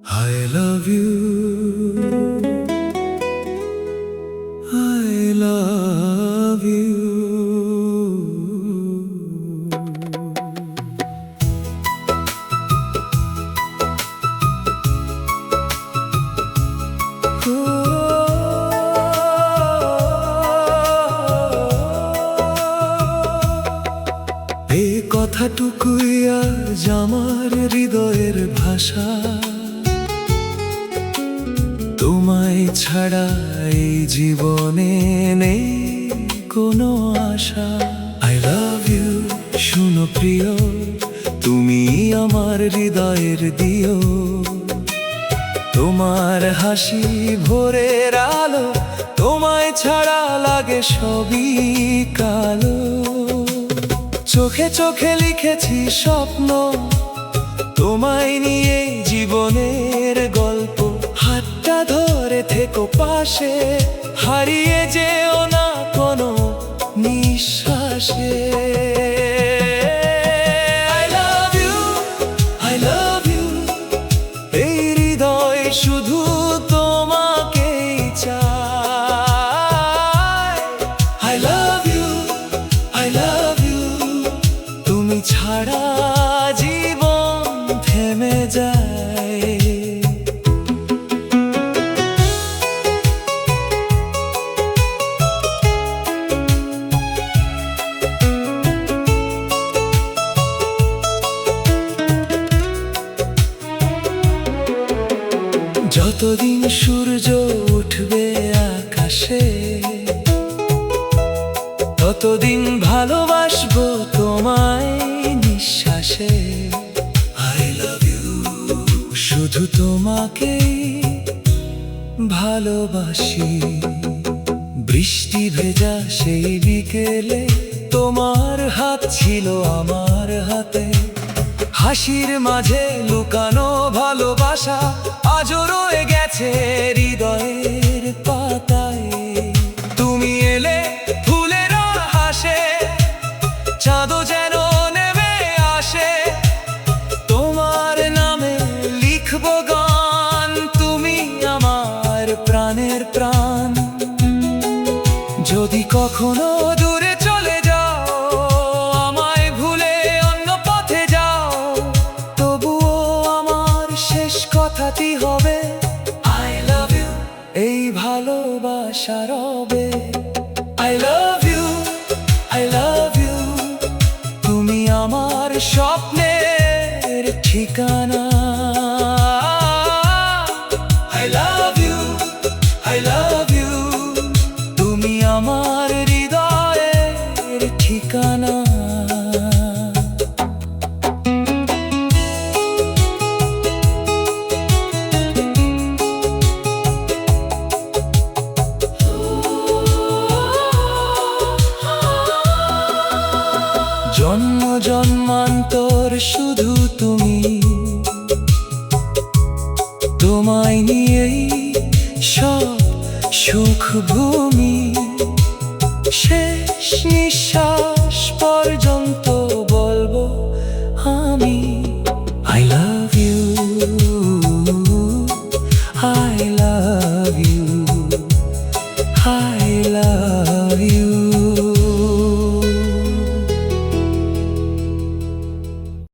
I love you, I love you. এই কথাটুকুই আজ আমার হৃদয়ের ভাষা, তোমায় ছাড়া এই জীবনে নেই কোনো আশা। I love you, শুনো প্রিয়, তুমি আমার হৃদয়ের দিও। তোমার হাসি ভোরের আলো, তোমায় ছাড়া লাগে সবই কালো। চোখে চোখে লিখেছি স্বপ্ন, তোমায় নিয়ে জীবনের গল্প। হাতটা ধরে থেকো পাশে, হারিয়ে যেও না কোনো নিঃশ্বাসে। I love you, I love you, এই হৃদয় শুধু তোমাকেই চায়। I love you, I love you, তুমি ছাড়া জীবন থেমে যায়। যতদিন সূর্য উঠবে আকাশে, ততদিন ভালোবাসবো তোমায় নিঃশ্বাসে। I love you, শুধু তোমাকেই ভালোবাসি। বৃষ্টি ভেজা সেই বিকেলে তোমার হাত ছিল আমার হাতে। হাসির মাঝে লুকানো ভালোবাসা আজও রয়ে গেছে হৃদয়ের পাতায়। তুমি এলে ফুলেরা হাসে, চাঁদও যেন নেমে আসে। তোমার নামে লিখবো গান, তুমি আমার প্রাণের প্রাণ। যদি কখনো দূরে চলে যাও, আমায় ভুলে অন্য পথে যাও, তবুও আমার শেষ কথাটি হবে I love you, এই ভালোবাসা রবে। I love you, I love you, তুমি আমার স্বপ্নের ঠিকানা। I love you, I love you, তুমি আমার হৃদয়ের ঠিকানা। জন্ম জন্মান্তর শুধু তুমি, তোমায় নিয়েই সব সুখ ভূমি। শেষ নিঃশ্বাস পর্যন্ত বলবো আমি I love you।